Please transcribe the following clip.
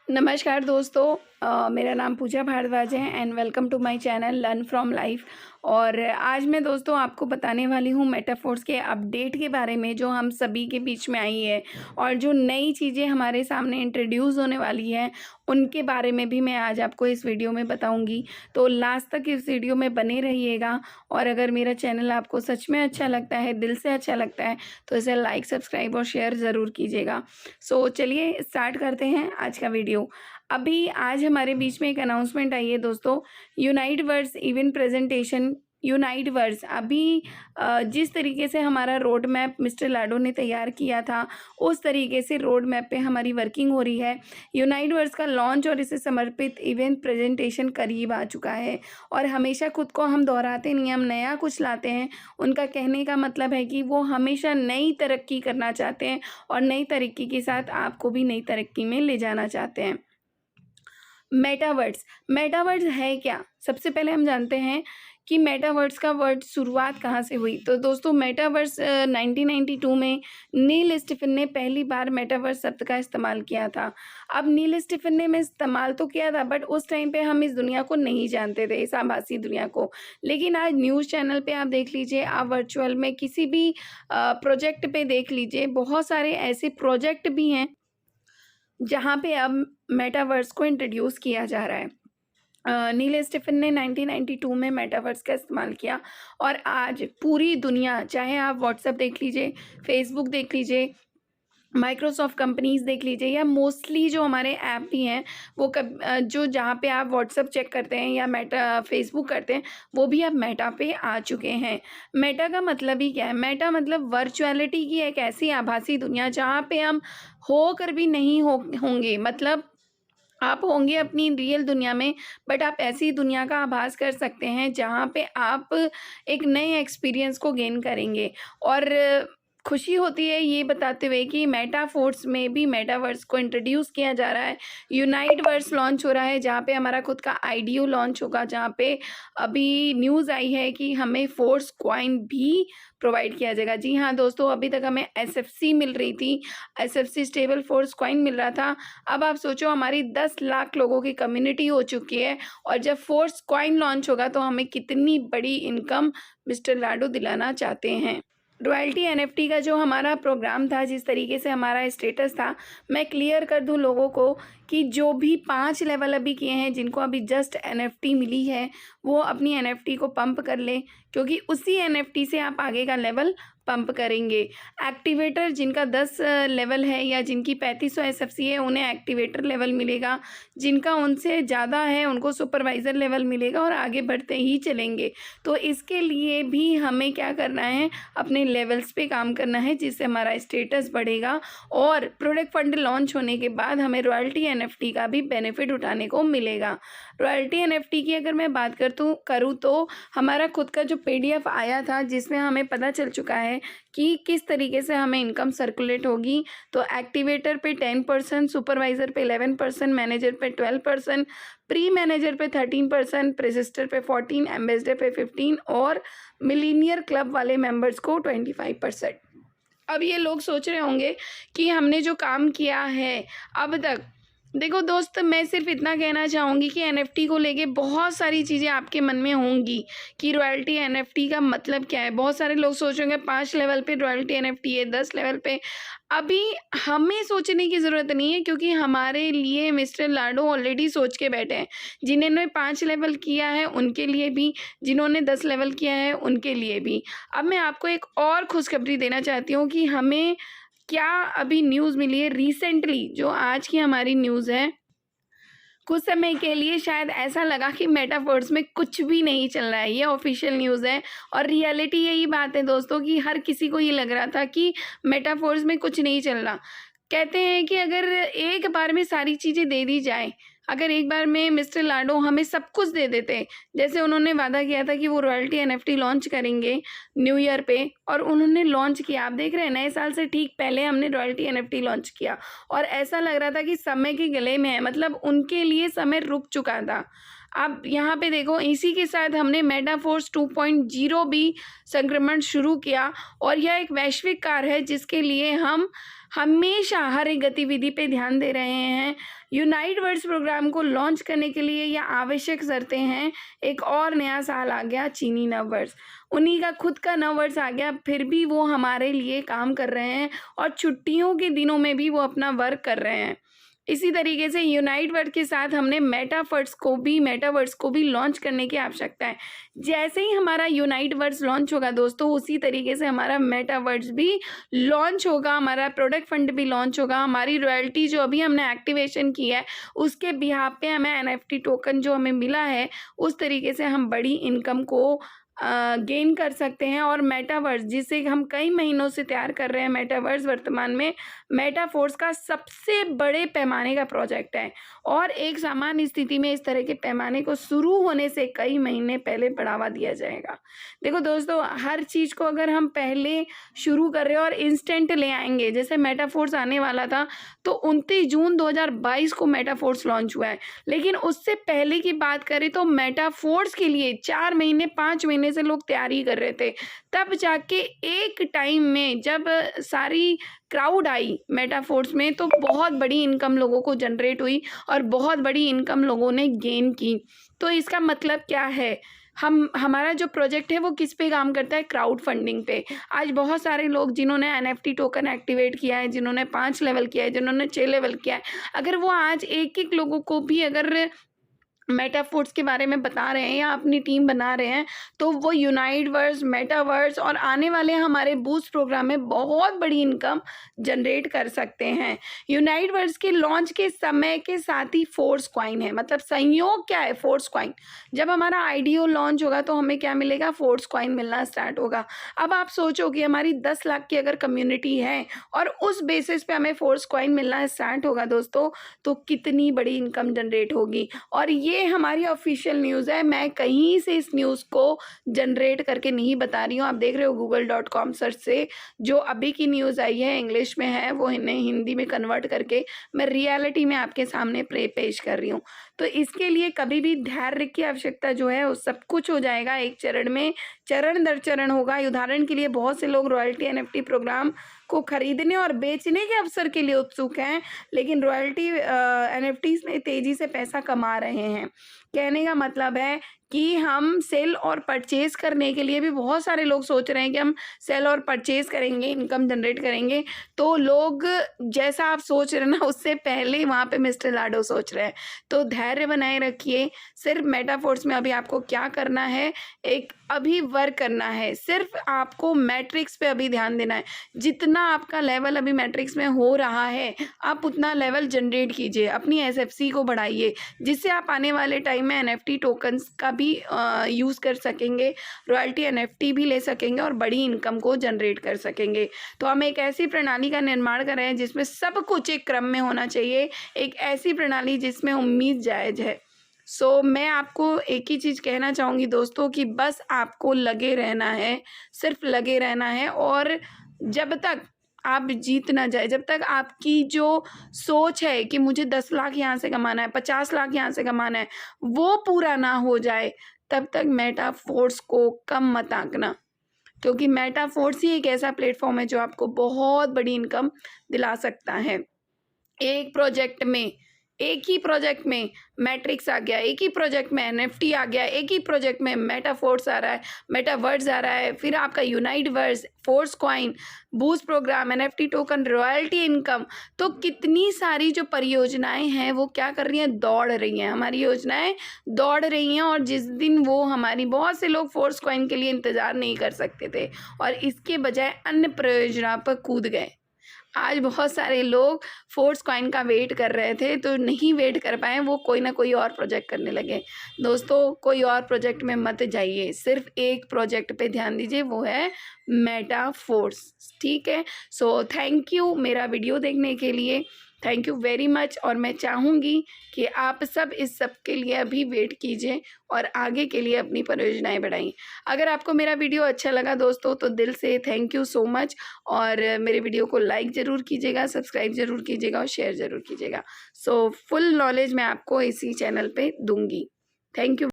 नमस्कार दोस्तों। मेरा नाम पूजा भारद्वाज है and welcome to my channel learn from life. और आज मैं दोस्तों आपको बताने वाली हूँ मेटाफोर्स के अपडेट के बारे में जो हम सभी के बीच में आई है और जो नई चीज़ें हमारे सामने इंट्रोड्यूस होने वाली हैं उनके बारे में भी मैं आज आपको इस वीडियो में बताऊंगी। तो लास्ट तक इस वीडियो में बने रहिएगा। और अगर मेरा चैनल आपको सच में अच्छा लगता है, दिल से अच्छा लगता है, तो इसे लाइक, सब्सक्राइब और शेयर ज़रूर कीजिएगा। सो चलिए स्टार्ट करते हैं आज का वीडियो। अभी आज हमारे बीच में एक अनाउंसमेंट आई है दोस्तों, Unite Verse event presentation. Unite Verse अभी जिस तरीके से हमारा रोड मैप मिस्टर लाडो ने तैयार किया था उस तरीके से रोड मैप पे हमारी वर्किंग हो रही है। यूनाइट वर्स का लॉन्च और इसे समर्पित इवेंट प्रेजेंटेशन करीब आ चुका है। और हमेशा खुद को हम दोहराते नहीं, हम नया कुछ लाते हैं। उनका कहने का मतलब है कि वो हमेशा नई तरक्की करना चाहते हैं और नई तरक्की के साथ आपको भी नई तरक्की में ले जाना चाहते हैं। मेटावर्स मेटावर्स है क्या? सबसे पहले हम जानते हैं कि मेटावर्स का वर्ड शुरुआत कहाँ से हुई। तो दोस्तों मेटावर्स 1992 में नील स्टीफन ने पहली बार मेटावर्स शब्द का इस्तेमाल किया था। अब नील स्टीफन ने इस्तेमाल तो किया था बट उस टाइम पे हम इस दुनिया को नहीं जानते थे, इस आभासी दुनिया को। लेकिन आज न्यूज़ चैनल पे आप देख लीजिए, आप वर्चुअल में किसी भी प्रोजेक्ट पे देख लीजिए, बहुत सारे ऐसे प्रोजेक्ट भी हैं जहाँ पे अब मेटावर्स को इंट्रोड्यूस किया जा रहा है। नील स्टीफन ने 1992 में मेटावर्स का इस्तेमाल किया और आज पूरी दुनिया, चाहे आप व्हाट्सएप देख लीजिए, फेसबुक देख लीजिए, माइक्रोसॉफ्ट कंपनीज़ देख लीजिए, या मोस्टली जो हमारे ऐप भी हैं वो जो जहाँ पे आप व्हाट्सएप चेक करते हैं या मेटा फेसबुक करते हैं वो भी अब मेटा पे आ चुके हैं। मेटा का मतलब ही क्या है? मेटा मतलब वर्चुअलिटी की एक ऐसी आभासी दुनिया जहाँ पे हम होकर भी नहीं होंगे। मतलब आप होंगे अपनी रियल दुनिया में बट आप ऐसी दुनिया का आभास कर सकते हैं जहाँ पे आप एक नए एक्सपीरियंस को गेन करेंगे। और खुशी होती है ये बताते हुए कि मेटाफोर्स में भी मेटावर्स को इंट्रोड्यूस किया जा रहा है। यूनाइट वर्स लॉन्च हो रहा है जहाँ पे हमारा खुद का आईडीओ लॉन्च होगा, जहाँ पे अभी न्यूज़ आई है कि हमें फोर्स कॉइन भी प्रोवाइड किया जाएगा। जी हाँ दोस्तों, अभी तक हमें एसएफसी मिल रही थी, एसएफसी स्टेबल फोर्स कॉइन मिल रहा था। अब आप सोचो हमारी 10 लाख लोगों की कम्युनिटी हो चुकी है और जब फोर्स कॉइन लॉन्च होगा तो हमें कितनी बड़ी इनकम मिस्टर लाडो दिलाना चाहते हैं। रॉयल्टी एनएफटी का जो हमारा प्रोग्राम था, जिस तरीके से हमारा स्टेटस था, मैं क्लियर कर दूं लोगों को कि जो भी 5 लेवल अभी किए हैं, जिनको अभी जस्ट एनएफटी मिली है, वो अपनी एनएफटी को पंप कर ले, क्योंकि उसी एनएफटी से आप आगे का लेवल पंप करेंगे। एक्टिवेटर जिनका 10 लेवल है या जिनकी 3500 एसएफसी है उन्हें एक्टिवेटर लेवल मिलेगा, जिनका उनसे ज़्यादा है उनको सुपरवाइज़र लेवल मिलेगा और आगे बढ़ते ही चलेंगे। तो इसके लिए भी हमें क्या करना है, अपने लेवल्स पे काम करना है जिससे हमारा स्टेटस बढ़ेगा और प्रोडक्ट फंड लॉन्च होने के बाद हमें रॉयल्टी एनएफटी का भी बेनिफिट उठाने को मिलेगा। रॉयल्टी एनएफटी की अगर मैं बात करूँ तो हमारा खुद का जो पीडीएफ आया था जिसमें हमें पता चल चुका है कि किस तरीके से हमें इनकम सर्कुलेट होगी। तो एक्टिवेटर पे 10%, सुपरवाइज़र पे 11%, मैनेजर पे 12%, प्री मैनेजर पे 13%, प्रेसिस्टर पे 14%, एम्बेसडर पे 15% और मिलीनियर क्लब वाले मेंबर्स को 25%। अब ये लोग सोच रहे होंगे कि हमने जो काम किया है अब तक, देखो दोस्त, मैं सिर्फ इतना कहना चाहूँगी कि एनएफटी को लेके बहुत सारी चीज़ें आपके मन में होंगी कि रॉयल्टी एनएफटी का मतलब क्या है। बहुत सारे लोग सोचेंगे 5 लेवल पे रॉयल्टी एनएफटी है, 10 लेवल पे। अभी हमें सोचने की ज़रूरत नहीं है क्योंकि हमारे लिए मिस्टर लाडो ऑलरेडी सोच के बैठे हैं। जिन्होंने 5 लेवल किया है उनके लिए भी, जिन्होंने 10 लेवल किया है उनके लिए भी। अब मैं आपको एक और खुशखबरी देना चाहती हूँ कि हमें क्या अभी न्यूज़ मिली है रिसेंटली, जो आज की हमारी न्यूज़ है। कुछ समय के लिए शायद ऐसा लगा कि मेटावर्स में कुछ भी नहीं चल रहा है, ये ऑफिशियल न्यूज़ है और रियलिटी यही बात है दोस्तों कि हर किसी को ये लग रहा था कि मेटावर्स में कुछ नहीं चल रहा। कहते हैं कि अगर एक बार में सारी चीज़ें दे दी जाए, अगर एक बार में मिस्टर लाडो हमें सब कुछ दे देते, जैसे उन्होंने वादा किया था कि वो रॉयल्टी एनएफटी लॉन्च करेंगे न्यू ईयर पे, और उन्होंने लॉन्च किया। आप देख रहे हैं नए साल से ठीक पहले हमने रॉयल्टी एनएफटी लॉन्च किया और ऐसा लग रहा था कि समय के गले में है, मतलब उनके लिए समय रुक चुका था। अब यहाँ पे देखो, इसी के साथ हमने मेटाफोर्स 2.0 भी संक्रमण शुरू किया और यह एक वैश्विक कार्य है जिसके लिए हम हमेशा हर एक गतिविधि पे ध्यान दे रहे हैं। यूनाइट वर्ड्स प्रोग्राम को लॉन्च करने के लिए ये आवश्यक शर्तें हैं। एक और नया साल आ गया, चीनी नववर्ष। उन्हीं का खुद का नववर्ष आ गया, फिर भी वो हमारे लिए काम कर रहे हैं और छुट्टियों के दिनों में भी वो अपना वर्क कर रहे हैं। इसी तरीके से यूनाइट वर्ड के साथ हमने मेटावर्स को भी लॉन्च करने की आवश्यकता है। जैसे ही हमारा यूनाइट वर्ड्स लॉन्च होगा दोस्तों, उसी तरीके से हमारा मेटावर्स भी लॉन्च होगा, हमारा प्रोडक्ट फंड भी लॉन्च होगा। हमारी रॉयल्टी जो अभी हमने एक्टिवेशन की है उसके बिहाफ पे हमें NFT टोकन जो हमें मिला है, उस तरीके से हम बड़ी इनकम को गेन कर सकते हैं। और मेटावर्स जिसे हम कई महीनों से तैयार कर रहे हैं, मेटावर्स वर्तमान में मेटाफोर्स का सबसे बड़े पैमाने का प्रोजेक्ट है और एक सामान्य स्थिति में इस तरह के पैमाने को शुरू होने से कई महीने पहले बढ़ावा दिया जाएगा। देखो दोस्तों, हर चीज़ को अगर हम पहले शुरू कर रहे हैं और इंस्टेंट ले आएंगे, जैसे मेटाफोर्स आने वाला था तो 29 जून 2022 को मेटाफोर्स लॉन्च हुआ है, लेकिन उससे पहले की बात करें तो मेटाफोर्स के लिए 4 महीने 5 महीने से लोग तैयारी कर रहे थे। तब जाके एक टाइम में जब सारी क्राउड आई मेटाफोर्स में तो बहुत बड़ी इनकम लोगों को जनरेट हुई और बहुत बड़ी इनकम लोगों ने गेन की। तो इसका मतलब क्या है, हमारा जो प्रोजेक्ट है वो किस पे काम करता है, क्राउड फंडिंग पे। आज बहुत सारे लोग जिन्होंने NFT टोकन एक्टिवेट किया है, जिन्होंने 5 लेवल किया है, जिन्होंने 6 लेवल किया है, अगर वो आज एक लोगों को भी अगर मेटाफोर्स के बारे में बता रहे हैं या अपनी टीम बना रहे हैं, तो वो यूनाइट वर्स, मेटावर्स और आने वाले हमारे बूस्ट प्रोग्राम में बहुत बड़ी इनकम जनरेट कर सकते हैं। यूनाइट वर्स के लॉन्च के समय के साथ ही फोर्स कॉइन है, मतलब संयोग क्या है, फोर्स कॉइन। जब हमारा IDO लॉन्च होगा तो हमें क्या मिलेगा, फोर्स कॉइन मिलना स्टार्ट होगा। अब आप सोचो कि हमारी 10 लाख की अगर कम्युनिटी है और उस बेसिस पे हमें फोर्स कॉइन मिलना स्टार्ट होगा दोस्तों, तो कितनी बड़ी इनकम जनरेट होगी। और ये हमारी ऑफिशियल न्यूज़ है, मैं कहीं से इस न्यूज़ को जनरेट करके नहीं बता रही हूँ। आप देख रहे हो google.com सर्च से जो अभी की न्यूज़ आई है, इंग्लिश में है, वो इन्हें हिंदी में कन्वर्ट करके मैं रियलिटी में आपके सामने पेश कर रही हूँ। तो इसके लिए कभी भी धैर्य की आवश्यकता जो है वो सब कुछ हो जाएगा एक चरण में, चरण दर चरण होगा। उदाहरण के लिए बहुत से लोग रॉयल्टी NFT प्रोग्राम को खरीदने और बेचने के अवसर के लिए उत्सुक हैं, लेकिन रॉयल्टी NFTs में तेज़ी से पैसा कमा रहे हैं। कहने का मतलब है कि हम सेल और परचेज़ करने के लिए भी बहुत सारे लोग सोच रहे हैं कि हम सेल और परचेज़ करेंगे, इनकम जनरेट करेंगे। तो लोग जैसा आप सोच रहे हैं ना, उससे पहले वहाँ पे मिस्टर लाडो सोच रहे हैं। तो धैर्य बनाए रखिए। सिर्फ मेटाफोर्स में अभी आपको क्या करना है, एक अभी वर्क करना है। सिर्फ आपको मैट्रिक्स पे अभी ध्यान देना है। जितना आपका लेवल अभी मैट्रिक्स में हो रहा है, आप उतना लेवल जनरेट कीजिए, अपनी SFC को बढ़ाइए, जिससे आप आने वाले टाइम में NFT टोकन्स का भी यूज़ कर सकेंगे, रॉयल्टी NFT भी ले सकेंगे और बड़ी इनकम को जनरेट कर सकेंगे। तो हम एक ऐसी प्रणाली का निर्माण कर रहे हैं जिसमें सब कुछ एक क्रम में होना चाहिए, एक ऐसी प्रणाली जिसमें उम्मीद जायज़ है। मैं आपको एक ही चीज़ कहना चाहूँगी दोस्तों कि बस आपको लगे रहना है, सिर्फ लगे रहना है। और जब तक आप जीत ना जाए, जब तक आपकी जो सोच है कि मुझे 10 लाख यहाँ से कमाना है, 50 लाख यहाँ से कमाना है, वो पूरा ना हो जाए, तब तक मेटाफोर्स को कम मत आंकना, क्योंकि मेटाफोर्स ही एक ऐसा प्लेटफॉर्म है जो आपको बहुत बड़ी इनकम दिला सकता है। एक ही प्रोजेक्ट में मैट्रिक्स आ गया, एक ही प्रोजेक्ट में NFT आ गया, एक ही प्रोजेक्ट में मेटाफोर्स आ रहा है, मेटावर्स आ रहा है, फिर आपका Unite Verse, force coin, boost program, NFT token, royalty income. तो कितनी सारी जो परियोजनाएं हैं वो क्या कर रही हैं, दौड़ रही हैं। हमारी योजनाएं दौड़ रही हैं और जिस दिन वो हमारी, बहुत से लोग फोर्स कॉइन के लिए इंतज़ार नहीं कर सकते थे और इसके बजाय अन्य परियोजना पर कूद गए। आज बहुत सारे लोग फोर्स कॉइन का वेट कर रहे थे तो नहीं वेट कर पाए, वो कोई ना कोई और प्रोजेक्ट करने लगे। दोस्तों, कोई और प्रोजेक्ट में मत जाइए, सिर्फ एक प्रोजेक्ट पे ध्यान दीजिए, वो है मेटाफोर्स। ठीक है। थैंक यू मेरा वीडियो देखने के लिए, थैंक यू वेरी मच। और मैं चाहूँगी कि आप सब इस सब के लिए अभी वेट कीजिए और आगे के लिए अपनी परियोजनाएं बढ़ाइए। अगर आपको मेरा वीडियो अच्छा लगा दोस्तों तो दिल से थैंक यू सो मच, और मेरे वीडियो को लाइक ज़रूर कीजिएगा, सब्सक्राइब ज़रूर कीजिएगा और शेयर ज़रूर कीजिएगा। फुल नॉलेज मैं आपको इसी चैनल पे दूंगी। Thank you.